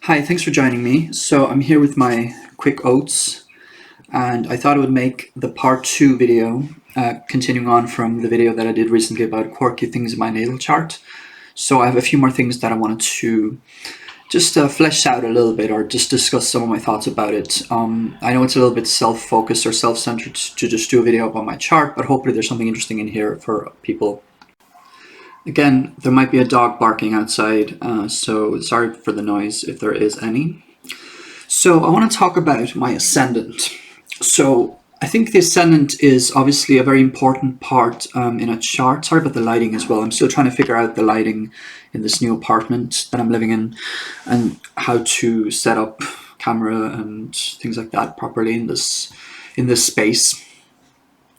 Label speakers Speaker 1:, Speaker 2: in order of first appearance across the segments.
Speaker 1: Hi, thanks for joining me. So I'm here with my quick oats, and I thought I would make the part 2 video, continuing on from the video that I did recently about quirky things in my natal chart. So I have a few more things that I wanted to just flesh out a little bit, or just discuss some of my thoughts about it. I know it's a little bit self-focused or self-centered to just do a video about my chart, but hopefully there's something interesting in here for people. Again, there might be a dog barking outside, so sorry for the noise if there is any. So I want to talk about my ascendant. So I think the ascendant is obviously a very important part in a chart. Sorry about the lighting as well. I'm still trying to figure out the lighting in this new apartment that I'm living in, and how to set up camera and things like that properly in this space.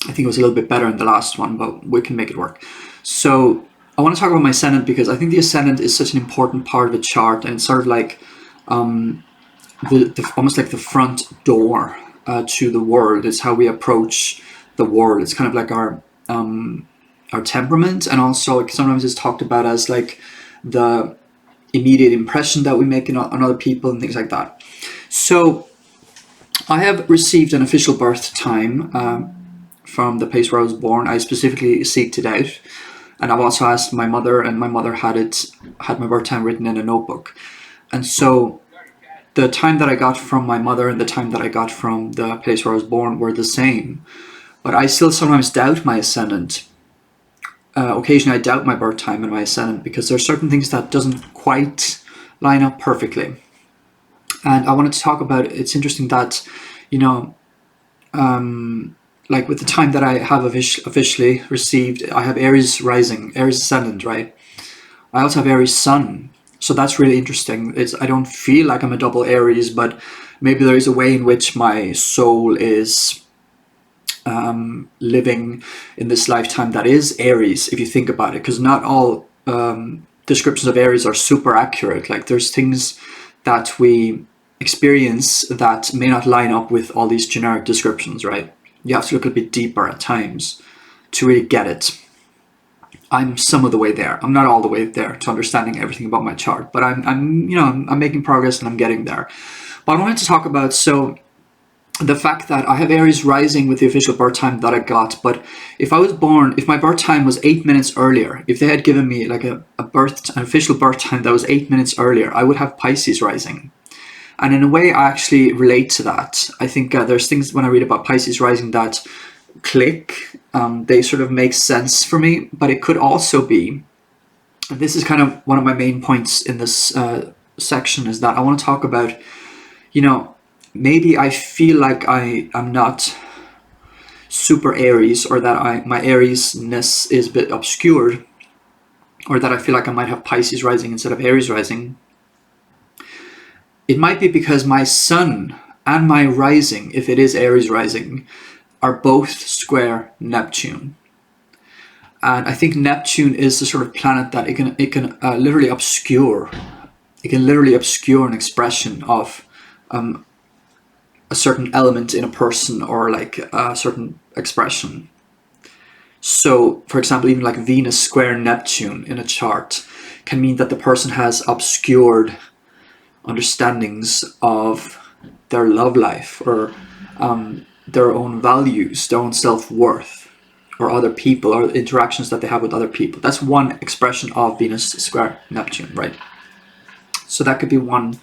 Speaker 1: I think it was a little bit better in the last one, but we can make it work. So I want to talk about my ascendant because I think the ascendant is such an important part of the chart, and it's sort of like almost like the front door to the world. It's how we approach the world. It's kind of like our temperament, and also sometimes it's talked about as like the immediate impression that we make on other people and things like that. So I have received an official birth time from the place where I was born. I specifically seeked it out, and I've also asked my mother, and my mother had my birth time written in a notebook. And so the time that I got from my mother and the time that I got from the place where I was born were the same. But I still sometimes doubt my ascendant. Occasionally I doubt my birth time and my ascendant because there are certain things that doesn't quite line up perfectly. And I wanted to talk about, it's interesting that, like with the time that I have officially received, I have Aries rising, Aries ascendant, right? I also have Aries sun. So that's really interesting. I don't feel like I'm a double Aries, but maybe there is a way in which my soul is living in this lifetime that is Aries, if you think about it, because not all descriptions of Aries are super accurate. Like there's things that we experience that may not line up with all these generic descriptions, right? You have to look a bit deeper at times to really get it. I'm some of the way there. I'm not all the way there to understanding everything about my chart, but I'm making progress and I'm getting there. But I wanted to talk about the fact that I have Aries rising with the official birth time that I got. But if my birth time was 8 minutes earlier, if they had given me like an official birth time that was 8 minutes earlier, I would have Pisces rising. And in a way, I actually relate to that. I think there's things when I read about Pisces rising that click. They sort of make sense for me, but it could also be, and this is kind of one of my main points in this section, is that I want to talk about, maybe I feel like I am not super Aries, or that my Aries-ness is a bit obscured, or that I feel like I might have Pisces rising instead of Aries rising. It might be because my sun and my rising, if it is Aries rising, are both square Neptune. And I think Neptune is the sort of planet that it can literally obscure. It can literally obscure an expression of a certain element in a person, or like a certain expression. So, for example, even like Venus square Neptune in a chart can mean that the person has obscured understandings of their love life, or their own values, their own self-worth, or other people, or interactions that they have with other people. That's one expression of Venus square Neptune, right? So that could be one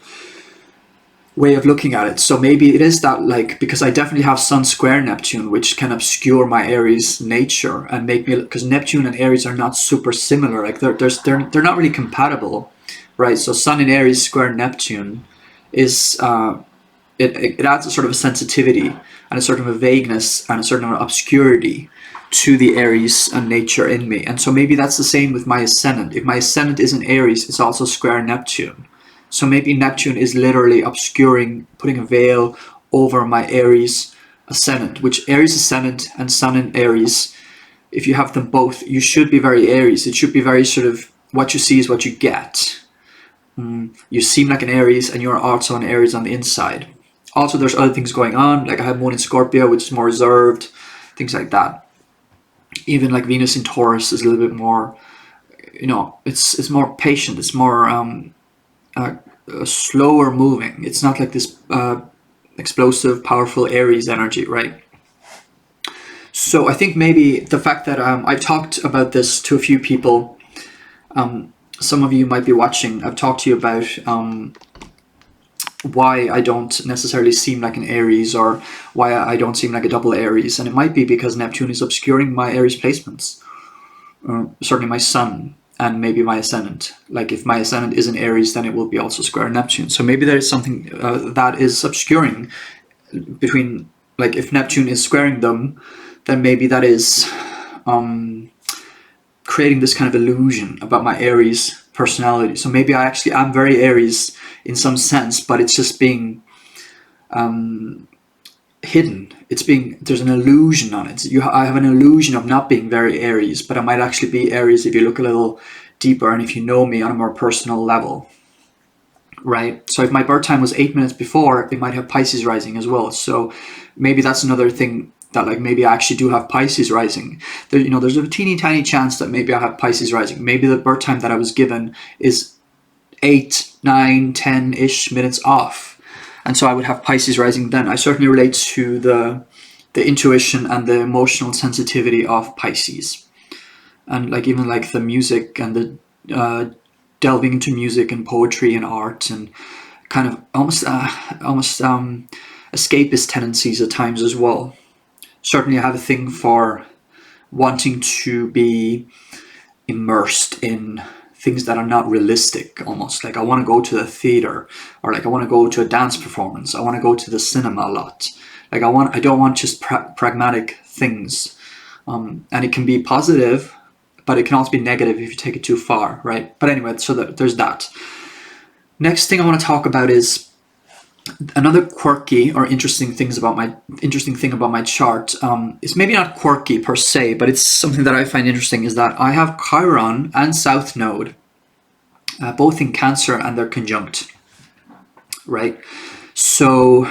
Speaker 1: way of looking at it. So maybe it is that, like, because I definitely have Sun square Neptune, which can obscure my Aries nature and make me, because Neptune and Aries are not super similar. Like they're not really compatible, right? So Sun in Aries square Neptune is it adds a sort of a sensitivity and a sort of a vagueness and a certain obscurity to the Aries nature in me. And so maybe that's the same with my ascendant. If my ascendant is in Aries, it's also square Neptune. So maybe Neptune is literally obscuring, putting a veil over my Aries ascendant, which Aries ascendant and Sun in Aries, if you have them both, you should be very Aries. It should be very sort of, what you see is what you get. You seem like an Aries, and you're also an Aries on the inside. Also, there's other things going on, like I have Moon in Scorpio, which is more reserved, things like that. Even like Venus in Taurus is a little bit more, it's more patient, it's more slower moving. It's not like this explosive, powerful Aries energy, right? So I think maybe the fact that I've talked about this to a few people, some of you might be watching, I've talked to you about why I don't necessarily seem like an Aries, or why I don't seem like a double Aries. And it might be because Neptune is obscuring my Aries placements. Certainly my Sun and maybe my Ascendant. Like if my Ascendant is in Aries, then it will be also square Neptune. So maybe there is something that is obscuring between, like if Neptune is squaring them, then maybe that is creating this kind of illusion about my Aries personality. So maybe I actually am very Aries in some sense, but it's just being hidden. There's an illusion on it. I have an illusion of not being very Aries, but I might actually be Aries if you look a little deeper and if you know me on a more personal level, right? So if my birth time was 8 minutes before, it might have Pisces rising as well. So maybe that's another thing, that like maybe I actually do have Pisces rising. There's a teeny tiny chance that maybe I have Pisces rising. Maybe the birth time that I was given is 8, 9, 10-ish minutes off. And so I would have Pisces rising then. I certainly relate to the intuition and the emotional sensitivity of Pisces. And like even like the music and the delving into music and poetry and art and kind of almost escapist tendencies at times as well. Certainly I have a thing for wanting to be immersed in things that are not realistic, almost. Like I want to go to the theater, or like I want to go to a dance performance. I want to go to the cinema a lot. Like I don't want just pragmatic things. And it can be positive, but it can also be negative if you take it too far, right? But anyway, so there's that. Next thing I want to talk about is another quirky or interesting thing about my chart. It's maybe not quirky per se, but it's something that I find interesting, is that I have Chiron and South Node both in Cancer, and they're conjunct, right? So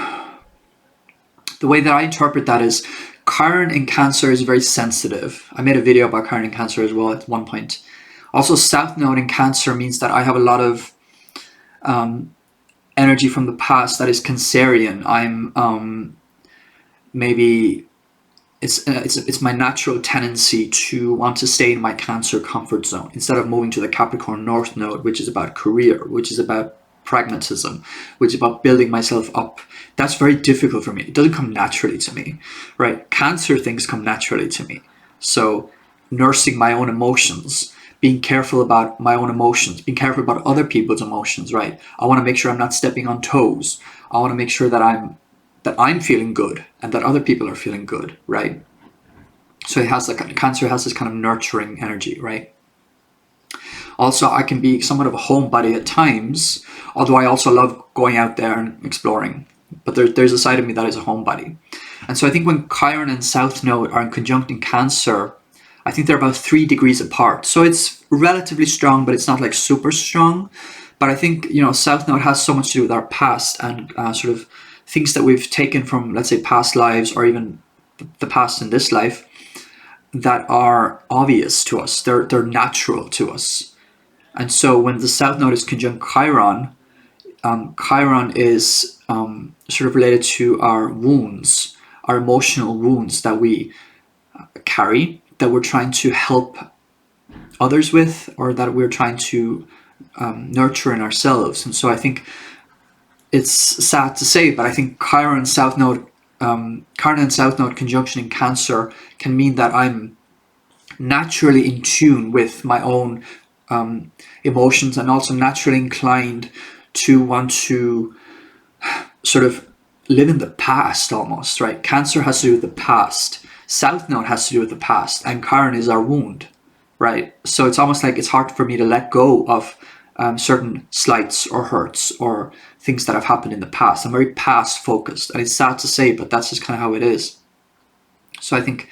Speaker 1: the way that I interpret that is Chiron in Cancer is very sensitive. I made a video about Chiron in Cancer as well at one point. Also, South Node in Cancer means that I have a lot of energy from the past that is Cancerian. I'm maybe it's my natural tendency to want to stay in my Cancer comfort zone instead of moving to the Capricorn North Node, which is about career, which is about pragmatism, which is about building myself up. That's very difficult for me. It doesn't come naturally to me, right? Cancer things come naturally to me. So nursing my own emotions, being careful about my own emotions, being careful about other people's emotions, right? I want to make sure I'm not stepping on toes. I want to make sure that I'm feeling good and that other people are feeling good, right? So Cancer has this kind of nurturing energy, right? Also, I can be somewhat of a homebody at times, although I also love going out there and exploring. But there's a side of me that is a homebody. And so I think when Chiron and South Node are in conjunct in Cancer, I think they're about 3 degrees apart. So it's relatively strong, but it's not like super strong. But I think, South Node has so much to do with our past and sort of things that we've taken from, let's say, past lives, or even the past in this life, that are obvious to us. They're natural to us. And so when the South Node is conjunct Chiron, Chiron is sort of related to our wounds, our emotional wounds that we carry, that we're trying to help others with, or that we're trying to nurture in ourselves. And so I think it's sad to say, but I think Chiron and South Node conjunction in Cancer can mean that I'm naturally in tune with my own emotions, and also naturally inclined to want to sort of live in the past almost, right? Cancer has to do with the past. South Node has to do with the past, and Chiron is our wound, right? So it's almost like it's hard for me to let go of certain slights or hurts or things that have happened in the past. I'm very past focused, and it's sad to say, but that's just kind of how it is. So I think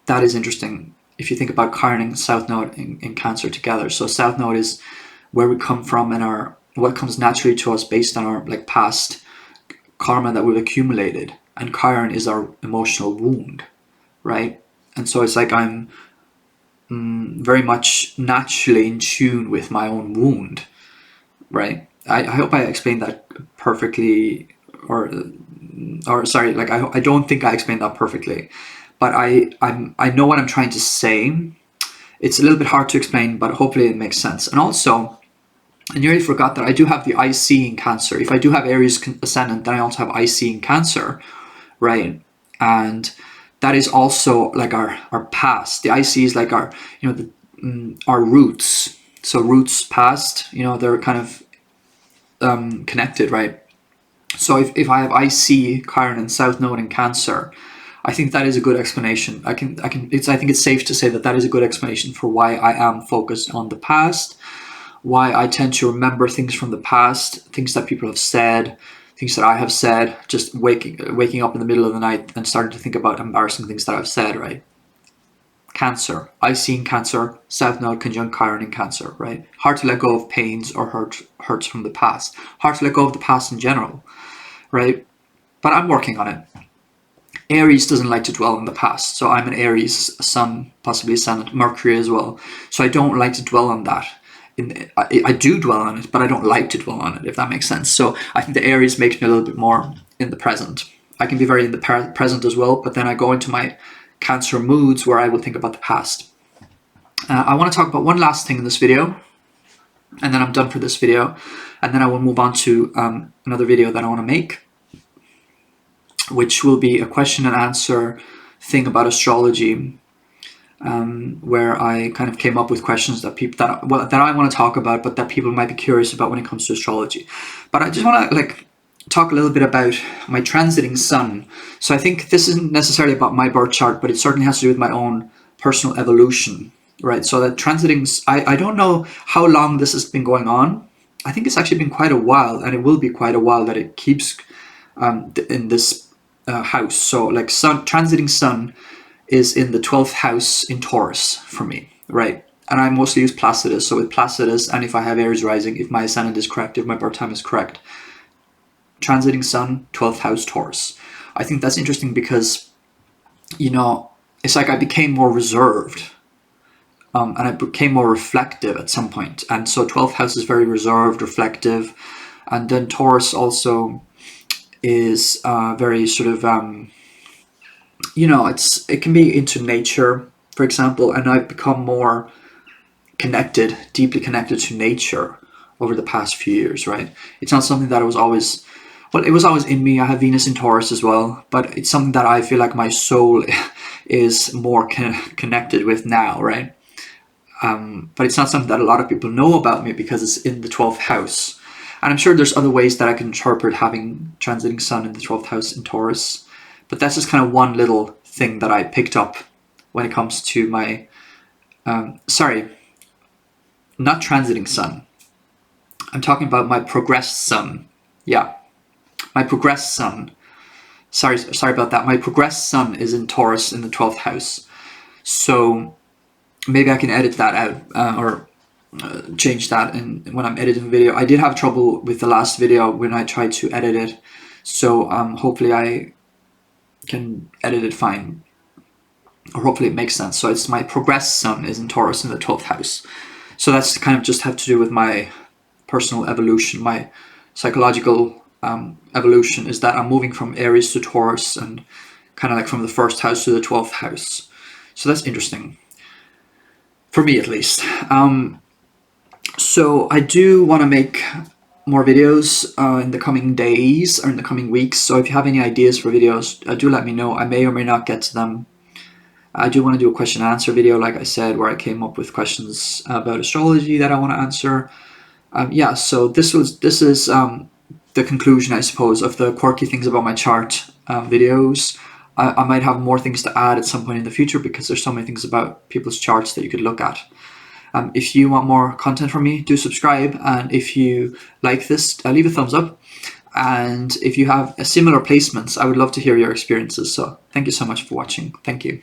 Speaker 1: that is interesting if you think about Chiron and South Node in Cancer together. So South Node is where we come from and what comes naturally to us based on our past karma that we've accumulated, and Chiron is our emotional wound, right? And so it's like I'm very much naturally in tune with my own wound, right? I hope I explained that perfectly, or sorry, like I don't think I explained that perfectly, but I know what I'm trying to say. It's a little bit hard to explain, but hopefully it makes sense. And also, I nearly forgot that I do have the IC in Cancer. If I do have Aries ascendant, then I also have IC in Cancer, right? And that is also like our past. The IC is like our, you know, our roots. So roots past, you know, they're kind of connected, right? So if I have IC, Chiron, and South Node in Cancer, I think that is a good explanation. I think it's safe to say that that is a good explanation for why I am focused on the past, why I tend to remember things from the past, things that people have said, things that I have said, just waking up in the middle of the night and starting to think about embarrassing things that I've said, right? Cancer, IC in Cancer, South Node conjunct Chiron in Cancer, right? Hard to let go of pains or hurts from the past. Hard to let go of the past in general, right? But I'm working on it. Aries doesn't like to dwell on the past. So I'm an Aries sun, possibly ascendant, Mercury as well. So I don't like to dwell on that. I do dwell on it, but I don't like to dwell on it, if that makes sense. So I think the Aries makes me a little bit more in the present. I can be very in the present as well, but then I go into my Cancer moods where I will think about the past. I want to talk about one last thing in this video, and then I'm done for this video, and then I will move on to another video that I want to make, which will be a question and answer thing about astrology, where I kind of came up with questions that people that I want to talk about, but that people might be curious about when it comes to astrology. But I just want to talk a little bit about my transiting sun. So I think this isn't necessarily about my birth chart, but it certainly has to do with my own personal evolution, right? So that transiting, I don't know how long this has been going on. I think it's actually been quite a while, and it will be quite a while that it keeps in this house. So like transiting sun is in the 12th house in Taurus for me, right? And I mostly use Placidus. So with Placidus, and if I have Aries rising, if my ascendant is correct, if my birth time is correct, transiting sun, 12th house Taurus. I think that's interesting because, you know, it's like I became more reserved, and I became more reflective at some point. And so 12th house is very reserved, reflective. And then Taurus also is very sort of, you know, it can be into nature, for example, and I've become more connected, deeply connected to nature over the past few years, right? It's not something that was always, well, it was always in me. I have Venus in Taurus as well, but it's something that I feel like my soul is more connected with now, right? But it's not something that a lot of people know about me because it's in the 12th house. And I'm sure there's other ways that I can interpret having transiting sun in the 12th house in Taurus. But that's just kind of one little thing that I picked up when it comes to my, sorry, not transiting sun. I'm talking about my progressed sun. Yeah, my progressed sun. Sorry about that. My progressed sun is in Taurus in the 12th house. So maybe I can edit that out or change that when I'm editing the video. I did have trouble with the last video when I tried to edit it. So hopefully I can edit it fine, or hopefully it makes sense. So it's my progressed sun is in Taurus in the 12th house. So that's kind of just have to do with my personal evolution, my psychological evolution, is that I'm moving from Aries to Taurus and kind of like from the 1st house to the 12th house. So that's interesting, for me at least. So I do want to make more videos in the coming days or in the coming weeks. So if you have any ideas for videos, do let me know. I may or may not get to them. I do want to do a question and answer video, like I said, where I came up with questions about astrology that I want to answer. Yeah, so this is the conclusion, I suppose, of the quirky things about my chart videos. I might have more things to add at some point in the future because there's so many things about people's charts that you could look at. If you want more content from me, do subscribe. And if you like this, leave a thumbs up. And if you have similar placements, I would love to hear your experiences. So thank you so much for watching. Thank you.